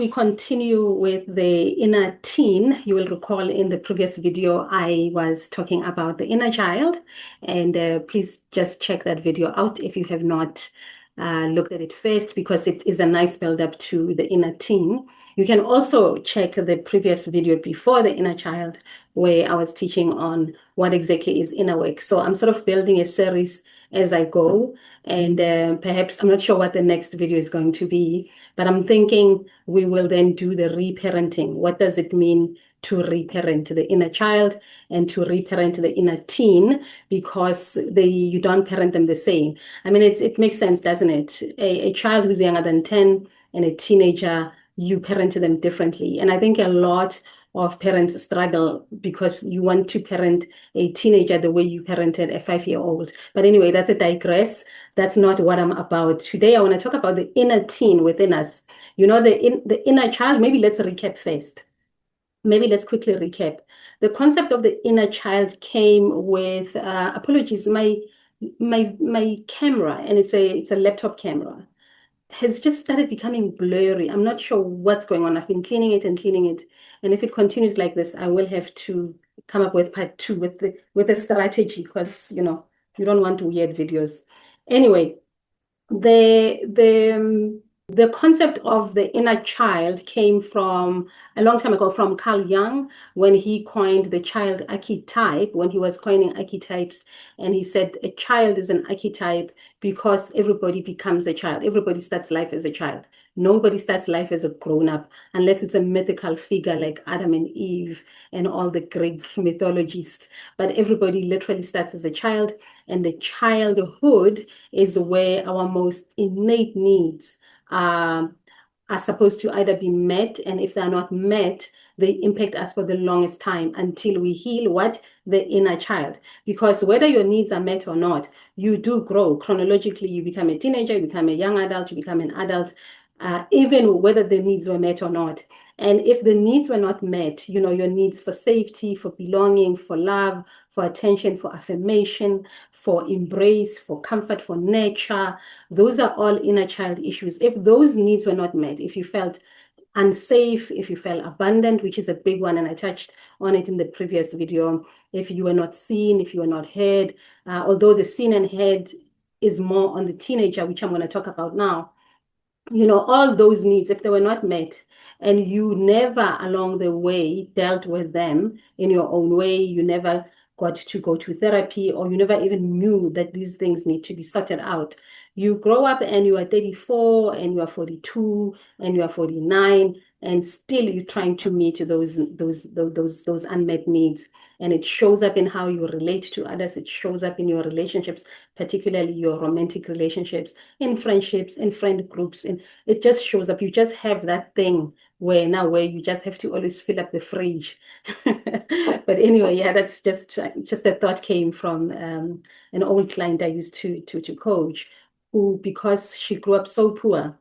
we continue with the inner teen. You will recall in the previous video, I was talking about the inner child, and please just check that video out if you have not looked at it first, because it is a nice build up to the inner teen. You can also check the previous video before the inner child, where I was teaching on what exactly is inner work. So I'm sort of building a series as I go, and perhaps I'm not sure what the next video is going to be, but I'm thinking we will then do the reparenting. What does it mean to reparent the inner child and to reparent the inner teen? Because you don't parent them the same. I mean, it makes sense, doesn't it? A child who's younger than 10 and a teenager, you parent them differently. And I think a lot of parents struggle because you want to parent a teenager the way you parented a 5-year-old. But anyway, that's a digress. That's not what I'm about. Today, I want to talk about the inner teen within us. You know, the inner child. Maybe let's recap first. Maybe let's quickly recap. The concept of the inner child came with, apologies, my camera, and it's a laptop camera, has just started becoming blurry. I'm not sure what's going on. I've been cleaning it and cleaning it. And if it continues like this, I will have to come up with part 2 with the strategy, because you don't want weird videos. Anyway, the concept of the inner child came from a long time ago, from Carl Jung, when he coined the child archetype, when he was coining archetypes. And he said a child is an archetype because everybody becomes a child. Everybody starts life as a child. Nobody starts life as a grown-up unless it's a mythical figure like Adam and Eve and all the Greek mythologists. But everybody literally starts as a child, and the childhood is where our most innate needs are supposed to either be met, and if they're not met, they impact us for the longest time until we heal the inner child. Because whether your needs are met or not, you do grow chronologically. You become a teenager, you become a young adult, you become an adult, even whether the needs were met or not. And if the needs were not met, your needs for safety, for belonging, for love, for attention, for affirmation, for embrace, for comfort, for nurture, those are all inner child issues. If those needs were not met, if you felt unsafe, if you felt abandoned, which is a big one, and I touched on it in the previous video, if you were not seen, if you were not heard, although the seen and heard is more on the teenager, which I'm going to talk about now, all those needs, if they were not met, and you never along the way dealt with them in your own way, you never got to go to therapy, or you never even knew that these things need to be sorted out. You grow up and you are 34 and you are 42 and you are 49, and still you're trying to meet those unmet needs. And it shows up in how you relate to others. It shows up in your relationships, particularly your romantic relationships, in friendships, in friend groups, and it just shows up. You just have that thing where you just have to always fill up the fridge. But anyway, yeah, that's just a thought came from an old client I used to coach, who, because she grew up so poor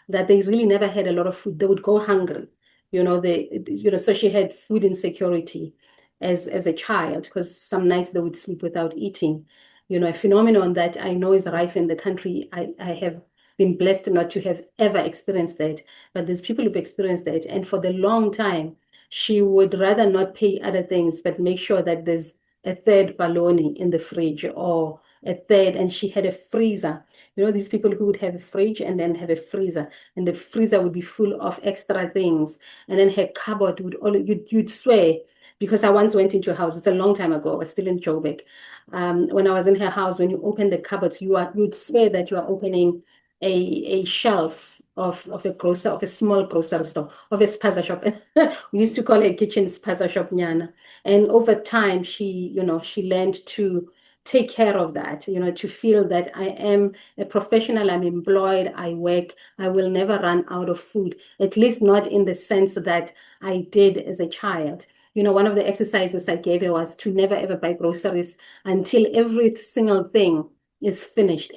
that they really never had a lot of food, they would go hungry. So she had food insecurity as a child, because some nights they would sleep without eating. A phenomenon that I know is rife in the country. I have been blessed not to have ever experienced that, but there's people who've experienced that. And for the long time, she would rather not pay other things, but make sure that there's a third bologna in the fridge, or a third, and she had a freezer. These people who would have a fridge and then have a freezer, and the freezer would be full of extra things. And then her cupboard you'd swear, because I once went into a house, it's a long time ago, I was still in Joburg. When I was in her house, when you open the cupboards, you'd swear that you are opening a shelf of a small grocery store, of a spaza shop. We used to call her kitchen spaza shop nyana. And over time, she learned to take care of that, to feel that I am a professional, I'm employed, I work, I will never run out of food, at least not in the sense that I did as a child. One of the exercises I gave her was to never ever buy groceries until every single thing is finished.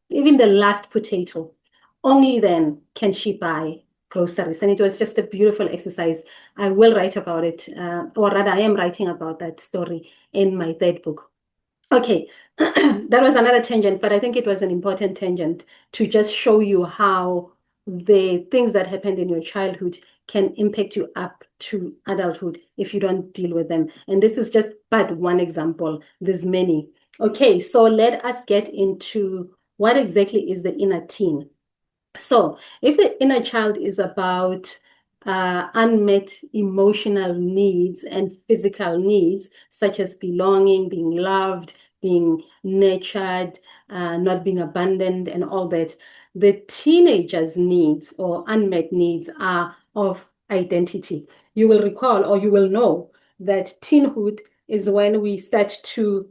Even the last potato. Only then can she buy groceries. And it was just a beautiful exercise. I will write about it, or rather I am writing about that story in my third book. Okay, that was another tangent, but I think it was an important tangent to just show you how the things that happened in your childhood can impact you up to adulthood if you don't deal with them. And this is just but one example. There's many. Okay, so let us get into what exactly is the inner teen. So, if the inner child is about unmet emotional needs and physical needs, such as belonging, being loved, being nurtured, not being abandoned, and all that, the teenager's needs or unmet needs are of identity. You will recall or you will know that teenhood is when we start to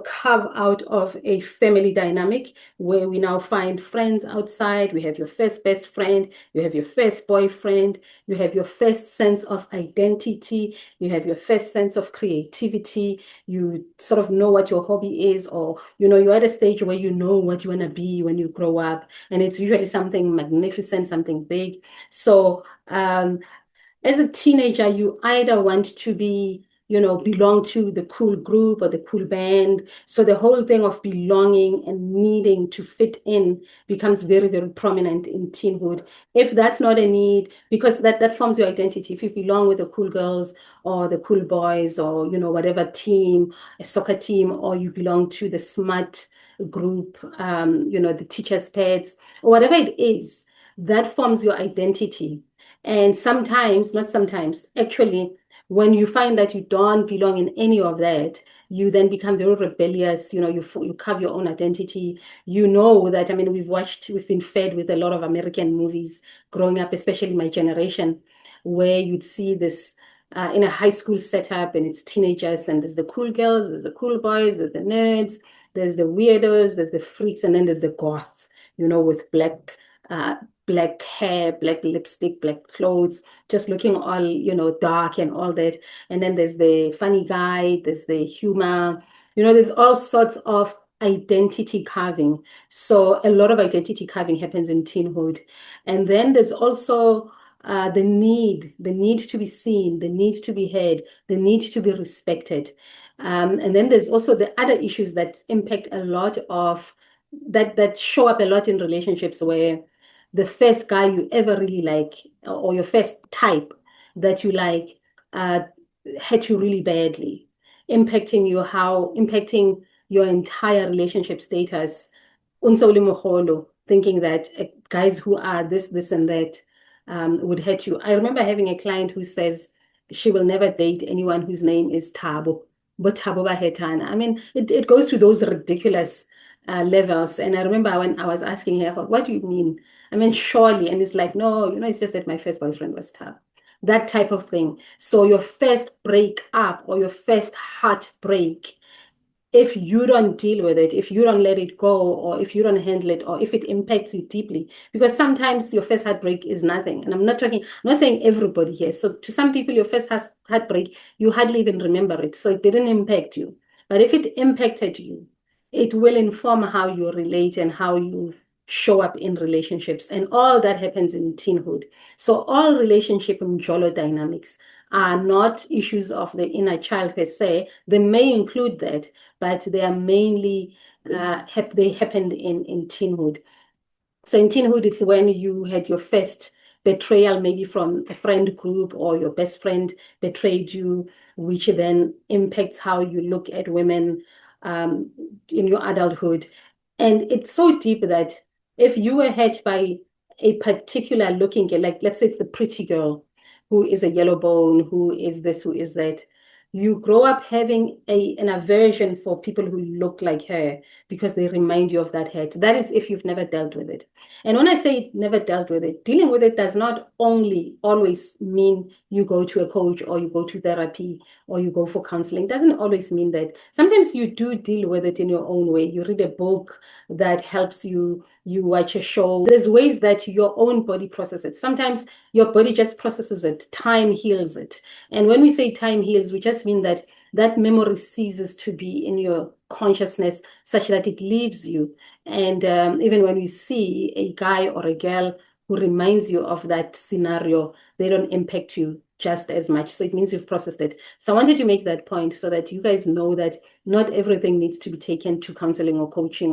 carve out of a family dynamic where we now find friends outside. We have your first best friend, you have your first boyfriend, you have your first sense of identity, you have your first sense of creativity, you sort of know what your hobby is, or you're at a stage where you know what you want to be when you grow up, and it's usually something magnificent, something big. So as a teenager, you either want to be, belong to the cool group or the cool band. So the whole thing of belonging and needing to fit in becomes very, very prominent in teenhood. If that's not a need, because that forms your identity. If you belong with the cool girls or the cool boys or, whatever team, a soccer team, or you belong to the smart group, the teacher's pets, or whatever it is, that forms your identity. And sometimes, not sometimes, actually, when you find that you don't belong in any of that, you then become very rebellious. You carve your own identity. You know that, I mean, we've been fed with a lot of American movies growing up, especially my generation, where you'd see this in a high school setup and it's teenagers and there's the cool girls, there's the cool boys, there's the nerds, there's the weirdos, there's the freaks, and then there's the goths, with uh, black hair, black lipstick, black clothes, just looking all, dark and all that. And then there's the funny guy, there's the humor, there's all sorts of identity carving. So a lot of identity carving happens in teenhood. And then there's also the need to be seen, the need to be heard, the need to be respected. And then there's also the other issues that impact a lot of that show up a lot in relationships where the first guy you ever really like or your first type that you like uh, hurt you really badly, impacting your entire relationship status. Unsa mogolo, thinking that guys who are this, and that would hurt you. I remember having a client who says she will never date anyone whose name is Tabo, but Tabo ba hetana. I mean, it goes to those ridiculous levels. And I remember when I was asking her, what do you mean? I mean, surely. And it's like, no, it's just that my first boyfriend was Tabo. That type of thing. So your first break up or your first heartbreak, if you don't deal with it, if you don't let it go, or if you don't handle it, or if it impacts you deeply, because sometimes your first heartbreak is nothing. And I'm not saying everybody here. So to some people, your first heartbreak, you hardly even remember it. So it didn't impact you. But if it impacted you, it will inform how you relate and how you show up in relationships. And all that happens in teenhood. So all relationship and jolo dynamics are not issues of the inner child per se. They may include that, but they are mainly they happened in teenhood. So in teenhood, it's when you had your first betrayal, maybe from a friend group or your best friend betrayed you, which then impacts how you look at women um, in your adulthood. And it's so deep that if you were hurt by a particular looking girl, like let's say it's the pretty girl who is a yellow bone, who is this, who is that, you grow up having an aversion for people who look like her because they remind you of that hurt. That is if you've never dealt with it. And when I say never dealt with it, dealing with it does not only always mean you go to a coach or you go to therapy or you go for counseling. It doesn't always mean that. Sometimes you do deal with it in your own way. You read a book that helps you, you watch a show. There's ways that your own body processes it. Sometimes your body just processes it. Time heals it. And when we say time heals, we just mean that that memory ceases to be in your consciousness such that it leaves you. And even when you see a guy or a girl who reminds you of that scenario, they don't impact you just as much. So it means you've processed it. So I wanted to make that point so that you guys know that not everything needs to be taken to counseling or coaching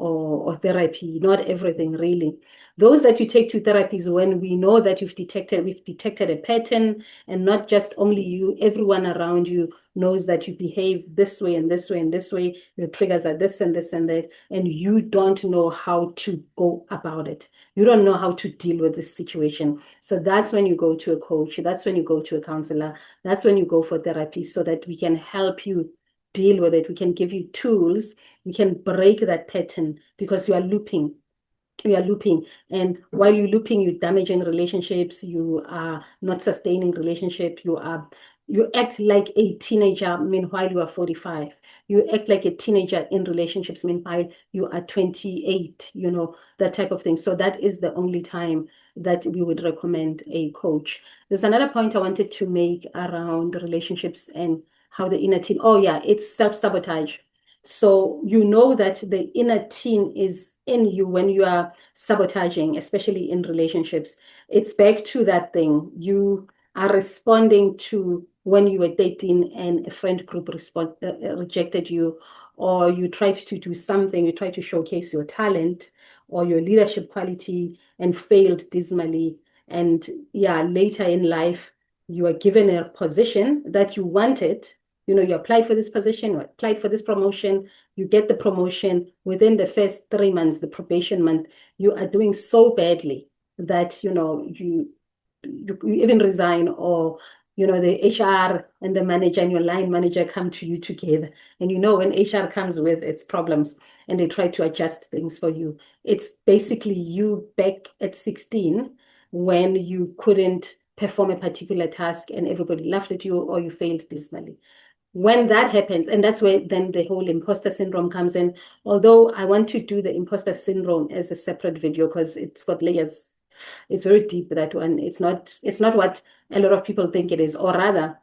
or therapy, not everything really. Those that you take to therapy is when we know that we've detected a pattern, and not just only you, everyone around you knows that you behave this way and this way and this way. Your triggers are this and this and that, and you don't know how to go about it. You don't know how to deal with this situation. So that's when you go to a coach. That's when you go to a counselor. That's when you go for therapy so that we can help you deal with it. We can give you tools. We can break that pattern because you are looping. And while you're looping, you're damaging relationships, you are not sustaining relationships, you act like a teenager, meanwhile you are 45. You act like a teenager in relationships, meanwhile you are 28, that type of thing. So that is the only time that we would recommend a coach. There's another point I wanted to make around relationships and how the inner teen, oh yeah, it's self-sabotage. So you know that the inner teen is in you when you are sabotaging, especially in relationships. It's back to that thing. You are responding to when you were dating and a friend group rejected you, or you tried to do something, you tried to showcase your talent or your leadership quality and failed dismally. And yeah, later in life, you are given a position that you wanted. You applied for this position, you applied for this promotion, you get the promotion within the first 3 months, the probation month, you are doing so badly that, you even resign, or, the HR and the manager and your line manager come to you together. And when HR comes with its problems and they try to adjust things for you, it's basically you back at 16 when you couldn't perform a particular task and everybody laughed at you or you failed dismally. When that happens, and that's where then the whole imposter syndrome comes in. Although I want to do the imposter syndrome as a separate video because it's got layers. It's very deep, that one. It's not what a lot of people think it is, or rather,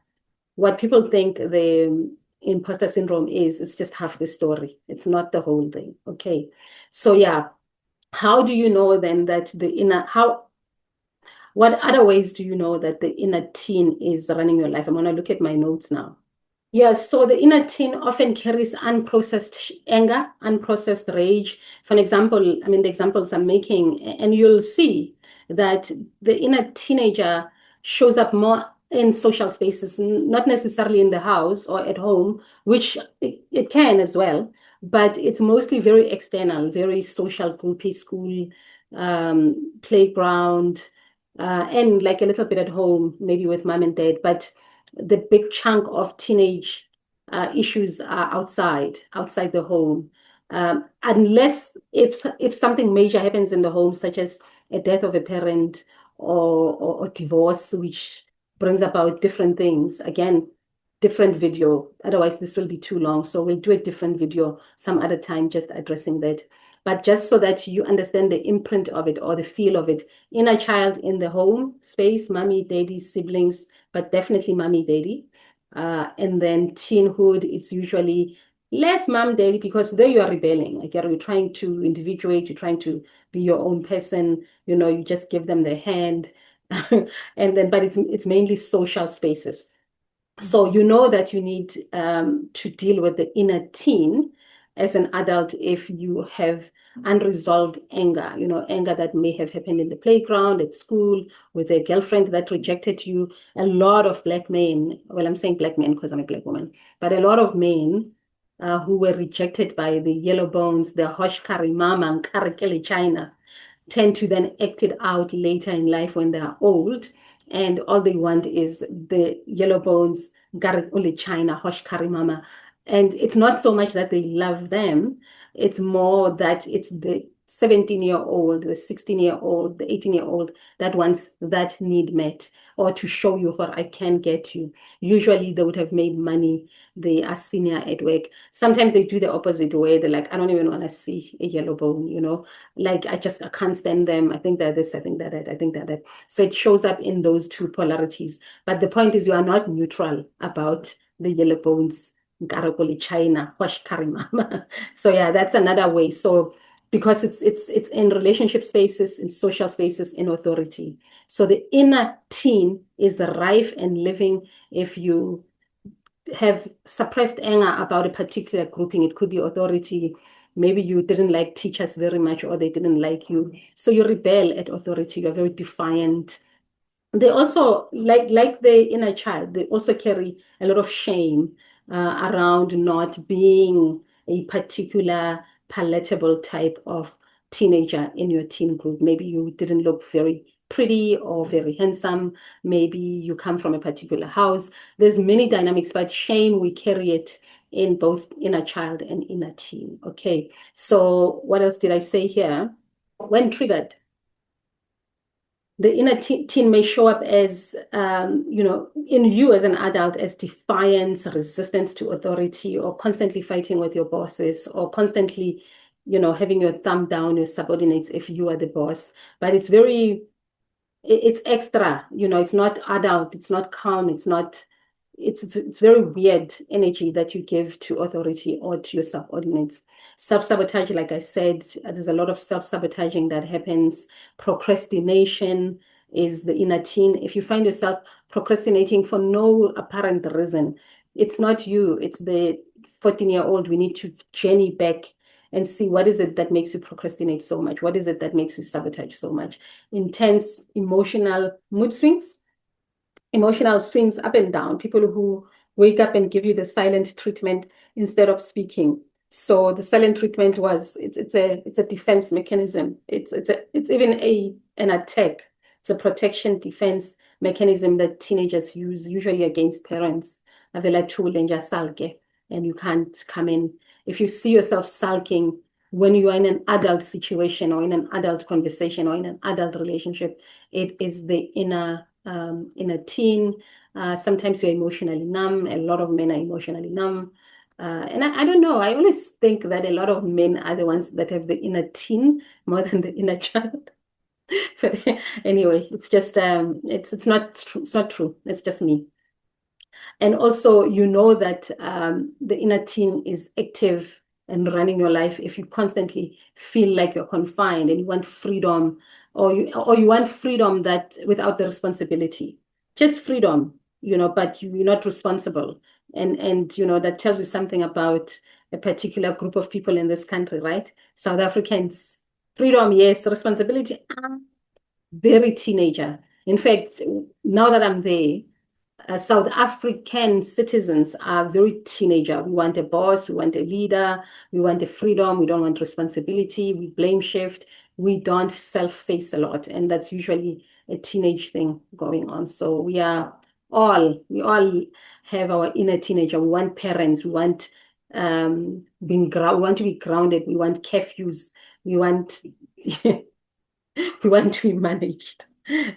what people think the imposter syndrome is, it's just half the story. It's not the whole thing. Okay. So yeah, how do you know then that what other ways do you know that the inner teen is running your life? I'm gonna look at my notes now. Yes, so the inner teen often carries unprocessed anger, unprocessed rage. For an example, the examples I'm making, and you'll see that the inner teenager shows up more in social spaces, not necessarily in the house or at home, which it can as well, but it's mostly very external, very social, groupie, school, playground, and like a little bit at home, maybe with mom and dad. But the big chunk of teenage issues are outside the home. Unless if something major happens in the home, such as a death of a parent or divorce, which brings about different things. Again, different video. Otherwise, this will be too long. So we'll do a different video some other time, just addressing that. But just so that you understand the imprint of it or the feel of it. Inner child in the home space, mommy, daddy, siblings, but definitely mommy, daddy. And then teenhood, it's usually less mom, daddy, because there you are rebelling. Like you're trying to individuate, you're trying to be your own person, you just give them the hand. And then, but it's mainly social spaces. So you know that you need to deal with the inner teen as an adult if you have unresolved anger, anger that may have happened in the playground, at school, with a girlfriend that rejected you. A lot of black men, well, I'm saying black men because I'm a black woman, but a lot of men who were rejected by the yellow bones, the Hosh Kari Mama and Karakele China, tend to then act it out later in life when they are old. And all they want is the yellow bones, Garrett Ule China, Hosh Kari Mama. And it's not so much that they love them, it's more that it's the 17-year-old, the 16-year-old, the 18-year-old that wants that need met, or to show you what I can get you. Usually they would have made money. They are senior at work. Sometimes they do the opposite way. They're like, I don't even want to see a yellow bone, like I can't stand them. I think they're this, I think they're that, I think they're that. So it shows up in those two polarities. But the point is you are not neutral about the yellow bones, Garakoli China, Wash Karimama. So yeah, that's another way. So because it's in relationship spaces, in social spaces, in authority. So the inner teen is rife and living if you have suppressed anger about a particular grouping. It could be authority, Maybe you didn't like teachers very much, or they didn't like you. So you rebel at authority. You're very defiant. They also, like the inner child, they also carry a lot of shame around not being a particular palatable type of teenager in your teen group. Maybe you didn't look very pretty or very handsome. Maybe you come from a particular house. There's many dynamics, but shame, we carry it in both inner child and inner teen. Okay, so what else did I say here? When triggered, the inner teen may show up as, in you as an adult as defiance, resistance to authority, or constantly fighting with your bosses, or constantly, having your thumb down your subordinates if you are the boss. But it's extra, it's not adult, it's not calm, it's very weird energy that you give to authority or to your subordinates. Self-sabotage, like I said, there's a lot of self-sabotaging that happens. Procrastination is the inner teen. If you find yourself procrastinating for no apparent reason, it's not you, it's the 14-year-old. We need to journey back and see, what is it that makes you procrastinate so much? What is it that makes you sabotage so much? Intense emotional mood swings, emotional swings up and down, people who wake up and give you the silent treatment instead of speaking. So the silent treatment it's a defense mechanism. It's even an attack. It's a protection defense mechanism that teenagers use, usually against parents. Avela thule nje asalke, and you can't come in. If you see yourself sulking when you are in an adult situation or in an adult conversation or in an adult relationship, it is the inner teen. Sometimes you're emotionally numb. A lot of men are emotionally numb. And I don't know. I always think that a lot of men are the ones that have the inner teen more than the inner child. But anyway, it's just it's not true. It's not true. It's just me. And also, that the inner teen is active and running your life if you constantly feel like you're confined and you want freedom, or you want freedom that without the responsibility. Just freedom, but you're not responsible. And that tells you something about a particular group of people in this country, right? South Africans. Freedom, yes. Responsibility, very teenager. In fact, now that I'm there, South African citizens are very teenager. We want a boss, we want a leader, we want a freedom, we don't want responsibility, we blame shift, we don't self-face a lot. And that's usually a teenage thing going on. So we all have our inner teenager. We want parents, we want we want to be grounded, we want curfews, we want we want to be managed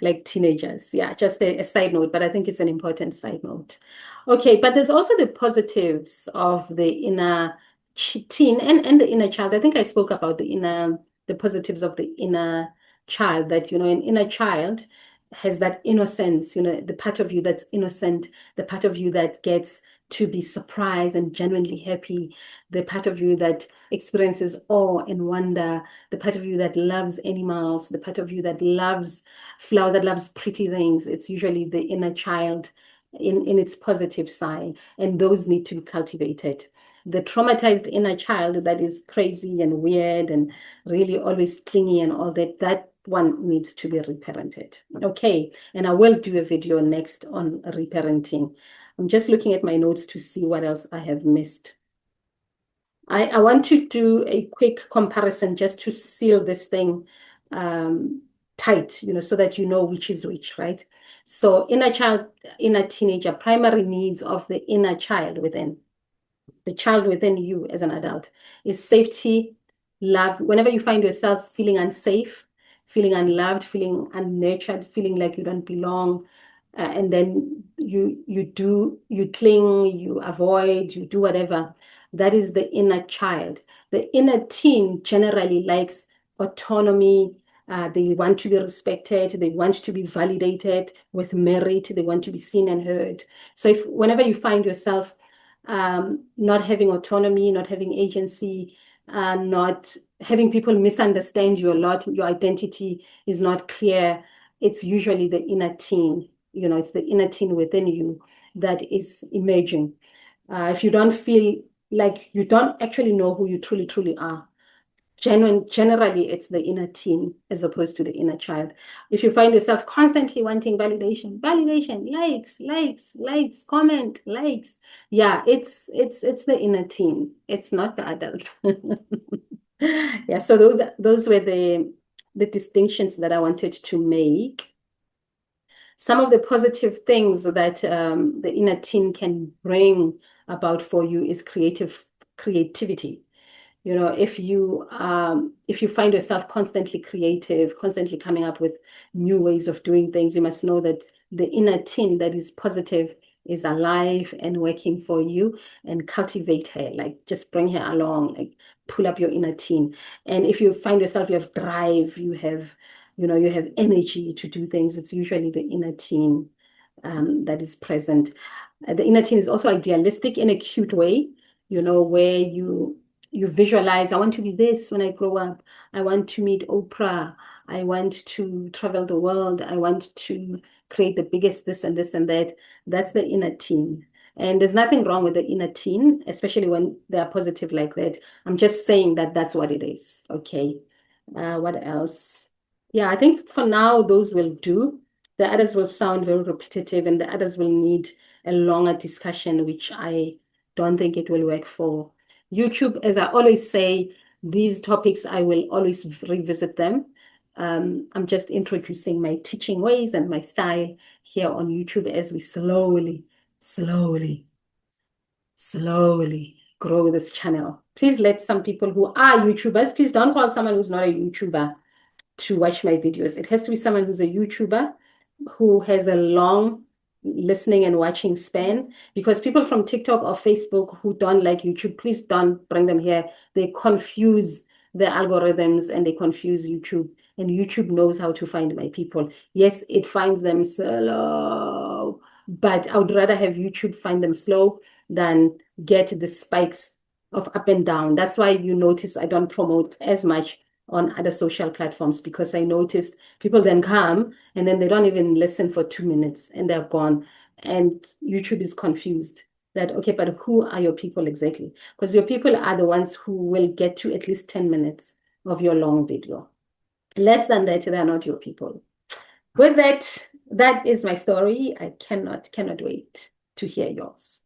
like teenagers. Yeah, just a side note, but I think it's an important side note. Okay, but there's also the positives of the inner teen and the inner child. I think I spoke about the positives of the inner child, that, an inner child has that innocence, the part of you that's innocent, the part of you that gets to be surprised and genuinely happy, the part of you that experiences awe and wonder, the part of you that loves animals, the part of you that loves flowers, that loves pretty things. It's usually the inner child in its positive side, and those need to be cultivated. The traumatized inner child that is crazy and weird and really always clingy and all that, that one needs to be reparented. Okay, and I will do a video next on reparenting. I'm just looking at my notes to see what else I have missed. I want to do a quick comparison just to seal this thing tight, so that you know which is which, right? So inner child, inner teenager, primary needs of the inner child within, the child within you as an adult, is safety, love. Whenever you find yourself feeling unsafe, feeling unloved, feeling unnurtured, feeling like you don't belong, and then you cling, you avoid, you do whatever. That is the inner child. The inner teen generally likes autonomy. They want to be respected. They want to be validated with merit. They want to be seen and heard. So if whenever you find yourself not having autonomy, not having agency, not having people misunderstand you a lot, your identity is not clear, it's usually the inner teen. It's the inner teen within you that is emerging. If you don't feel like you don't actually know who you truly, truly are, Generally, it's the inner teen as opposed to the inner child. If you find yourself constantly wanting validation, likes, comment, likes, yeah, it's the inner teen. It's not the adult. Yeah, so those were the distinctions that I wanted to make. Some of the positive things that the inner teen can bring about for you is creativity. You know, if you find yourself constantly creative, constantly coming up with new ways of doing things, you must know that the inner teen that is positive is alive and working for you, and cultivate her, like just bring her along, like pull up your inner teen. And if you find yourself, you have drive, you have energy to do things, it's usually the inner teen that is present. The inner teen is also idealistic in a cute way, where you visualize, I want to be this when I grow up. I want to meet Oprah. I want to travel the world. I want to create the biggest this and this and that. That's the inner teen. And there's nothing wrong with the inner teen, especially when they are positive like that. I'm just saying that that's what it is. Okay. What else? Yeah, I think for now, those will do. The others will sound very repetitive and the others will need a longer discussion, which I don't think it will work for YouTube. As I always say, these topics, I will always revisit them. I'm just introducing my teaching ways and my style here on YouTube as we slowly, slowly grow this channel. Please let some people who are YouTubers, please don't call someone who's not a YouTuber to watch my videos. It has to be someone who's a YouTuber who has a long listening and watching span, because people from TikTok or Facebook who don't like YouTube, please don't bring them here. They confuse the algorithms and they confuse YouTube. And YouTube knows how to find my people. Yes, it finds them slow, but I would rather have YouTube find them slow than get the spikes of up and down. That's why you notice I don't promote as much on other social platforms, because I noticed people then come and then they don't even listen for 2 minutes and they're gone. And YouTube is confused that, okay, but who are your people exactly? Because your people are the ones who will get to at least 10 minutes of your long video. Less than that, they're not your people. With that, that is my story. I cannot wait to hear yours.